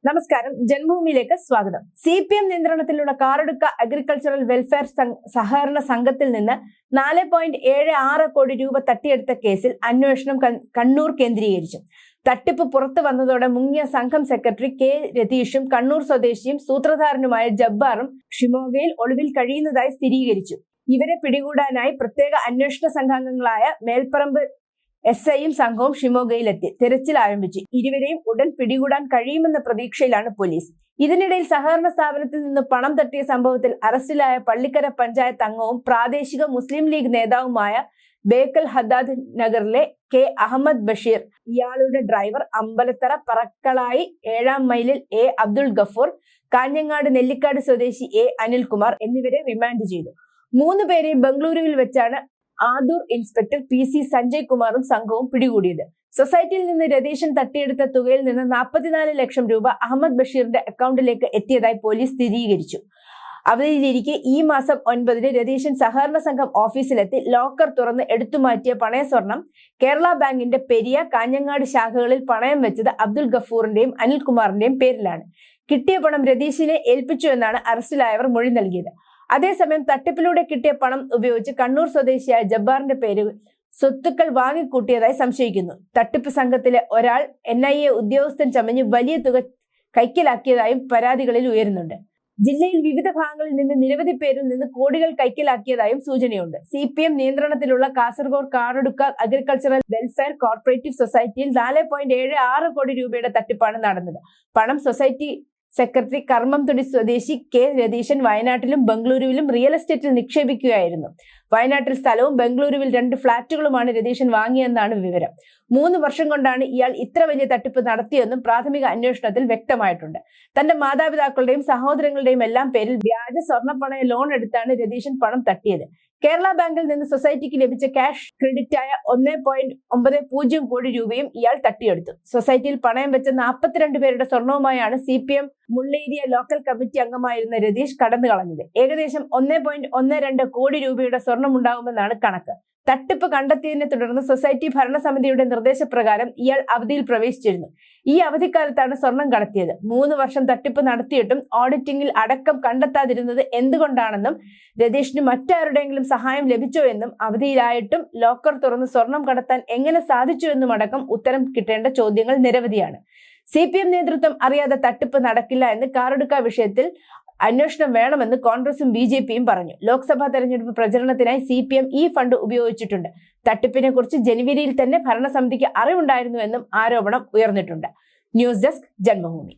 നമസ്കാരം, ജന്മഭൂമിയിലേക്ക് സ്വാഗതം. CPM നിയന്ത്രണത്തിലുള്ള കാറടുക്ക അഗ്രികൾച്ചറൽ വെൽഫെയർ സഹകരണ സംഘത്തിൽ നിന്ന് 4.76 കോടി രൂപ തട്ടിയെടുത്ത കേസിൽ അന്വേഷണം കണ്ണൂർ കേന്ദ്രീകരിച്ചു. തട്ടിപ്പ് പുറത്തു വന്നതോടെ മുങ്ങിയ സംഘം സെക്രട്ടറി K രതീഷും കണ്ണൂർ സ്വദേശിയും സൂത്രധാരനുമായ ജബ്ബാറും ഷിമോഗയിൽ ഒളിവിൽ കഴിയുന്നതായി സ്ഥിരീകരിച്ചു. ഇവരെ പിടികൂടാനായി പ്രത്യേക അന്വേഷണ സംഘാംഗങ്ങളായ മേൽപ്പറമ്പ് SIയും സംഘവും ഷിമോഗയിലെത്തി തിരച്ചിൽ ആരംഭിച്ചു. ഇരുവരെയും ഉടൻ പിടികൂടാൻ കഴിയുമെന്ന പ്രതീക്ഷയിലാണ് പോലീസ്. ഇതിനിടയിൽ സഹകരണ സ്ഥാപനത്തിൽ നിന്ന് പണം തട്ടിയ സംഭവത്തിൽ അറസ്റ്റിലായ പള്ളിക്കര പഞ്ചായത്ത് അംഗവും പ്രാദേശിക മുസ്ലിം ലീഗ് നേതാവുമായ ബേക്കൽ ഹദ്ദാദ് നഗറിലെ K അഹമ്മദ് ബഷീർ, ഇയാളുടെ ഡ്രൈവർ അമ്പലത്തറ പറക്കളായി 7-ാം മൈലിൽ A അബ്ദുൾ ഗഫൂർ, കാഞ്ഞങ്ങാട് നെല്ലിക്കാട് സ്വദേശി A അനിൽകുമാർ എന്നിവരെ റിമാൻഡ് ചെയ്തു. 3 പേരെയും ബംഗളൂരുവിൽ വെച്ചാണ് ആദൂർ ഇൻസ്പെക്ടർ PC സഞ്ജയ് കുമാറും സംഘവും പിടികൂടിയത്. സൊസൈറ്റിയിൽ നിന്ന് രതീശൻ തട്ടിയെടുത്ത തുകയിൽ നിന്ന് 44 ലക്ഷം രൂപ അഹമ്മദ് ബഷീറിന്റെ അക്കൗണ്ടിലേക്ക് എത്തിയതായി പോലീസ് സ്ഥിരീകരിച്ചു. അവധിയിലിരിക്കെ ഈ മാസം 9-ന് രതീശൻ സഹകരണ സംഘം ഓഫീസിലെത്തി ലോക്കർ തുറന്ന് എടുത്തുമാറ്റിയ പണയ സ്വർണം കേരള ബാങ്കിന്റെ പെരിയ, കാഞ്ഞങ്ങാട് ശാഖകളിൽ പണയം വെച്ചത് അബ്ദുൾ ഗഫൂറിന്റെയും അനിൽകുമാറിന്റെയും പേരിലാണ്. കിട്ടിയ പണം രതീശിനെ ഏൽപ്പിച്ചു എന്നാണ് അറസ്റ്റിലായവർ മൊഴി നൽകിയത്. അതേസമയം തട്ടിപ്പിലൂടെ കിട്ടിയ പണം ഉപയോഗിച്ച് കണ്ണൂർ സ്വദേശിയായ ജബ്ബാറിന്റെ പേരിൽ സ്വത്തുക്കൾ വാങ്ങിക്കൂട്ടിയതായി സംശയിക്കുന്നു. തട്ടിപ്പ് സംഘത്തിലെ ഒരാൾ NIA ഉദ്യോഗസ്ഥൻ ചമഞ്ഞ് വലിയ തുക കൈക്കലാക്കിയതായും പരാതികളിൽ ഉയരുന്നുണ്ട്. ജില്ലയിൽ വിവിധ ഭാഗങ്ങളിൽ നിന്ന് നിരവധി പേരിൽ നിന്ന് കോടികൾ കൈക്കലാക്കിയതായും സൂചനയുണ്ട്. CPM നിയന്ത്രണത്തിലുള്ള Kasaragod Karadka agricultural welfare corporative സൊസൈറ്റിയിൽ 4.76 കോടി രൂപയുടെ തട്ടിപ്പാണ് നടന്നത്. പണം സൊസൈറ്റി സെക്രട്ടറി കർമ്മംതൊടി സ്വദേശി K രതീശൻ വയനാട്ടിലും ബംഗളൂരുവിലും റിയൽ എസ്റ്റേറ്റിൽ നിക്ഷേപിക്കുകയായിരുന്നു. വയനാട്ടിൽ സ്ഥലവും ബംഗളൂരുവിൽ 2 ഫ്ളാറ്റുകളുമാണ് രതീശൻ വാങ്ങിയെന്നാണ് വിവരം. 3 വർഷം കൊണ്ടാണ് ഇയാൾ ഇത്ര വലിയ തട്ടിപ്പ് നടത്തിയെന്നും പ്രാഥമിക അന്വേഷണത്തിൽ വ്യക്തമായിട്ടുണ്ട്. തന്റെ മാതാപിതാക്കളുടെയും സഹോദരങ്ങളുടെയും എല്ലാം പേരിൽ വ്യാജ സ്വർണ്ണപ്പണയ ലോൺ എടുത്താണ് രതീശൻ പണം തട്ടിയത്. കേരള ബാങ്കിൽ നിന്ന് സൊസൈറ്റിക്ക് ലഭിച്ച ക്യാഷ് ക്രെഡിറ്റായ 1.90 കോടി രൂപയും ഇയാൾ തട്ടിയെടുത്തു. സൊസൈറ്റിയിൽ പണയം വെച്ച 42 പേരുടെ സ്വർണവുമായാണ് CPM മുള്ളേരിയ ലോക്കൽ കമ്മിറ്റി അംഗമായിരുന്ന രതീഷ് കടന്നു കളഞ്ഞത്. ഏകദേശം 1.12 കോടി രൂപയുടെ സ്വർണമുണ്ടാകുമെന്നാണ് കണക്ക്. തട്ടിപ്പ് കണ്ടെത്തിയതിനെ തുടർന്ന് സൊസൈറ്റി ഭരണസമിതിയുടെ നിർദ്ദേശപ്രകാരം ഇയാൾ അവധിയിൽ പ്രവേശിച്ചിരുന്നു. ഈ അവധിക്കാലത്താണ് സ്വർണം കടത്തിയത്. 3 വർഷം തട്ടിപ്പ് നടത്തിയിട്ടും ഓഡിറ്റിംഗിൽ അടക്കം കണ്ടെത്താതിരുന്നത് എന്തുകൊണ്ടാണെന്നും രതീഷിന് മറ്റാരുടെയെങ്കിലും സഹായം ലഭിച്ചോ എന്നും അവധിയിലായിട്ടും ലോക്കർ തുറന്ന് സ്വർണം കടത്താൻ എങ്ങനെ സാധിച്ചു എന്നും അടക്കം ഉത്തരം കിട്ടേണ്ട ചോദ്യങ്ങൾ നിരവധിയാണ്. CPM നേതൃത്വം അറിയാതെ തട്ടിപ്പ് നടക്കില്ല എന്ന് കാറടുക്ക വിഷയത്തിൽ അന്വേഷണം വേണമെന്ന് കോൺഗ്രസും BJPയും പറഞ്ഞു. ലോക്സഭാ തെരഞ്ഞെടുപ്പ് പ്രചരണത്തിനായി CPM ഈ ഫണ്ട് ഉപയോഗിച്ചിട്ടുണ്ട്. തട്ടിപ്പിനെ കുറിച്ച് ജനുവരിയിൽ തന്നെ ഭരണസമിതിക്ക് അറിവുണ്ടായിരുന്നുവെന്നും ആരോപണം ഉയർന്നിട്ടുണ്ട്. News desk, Janmabhumi.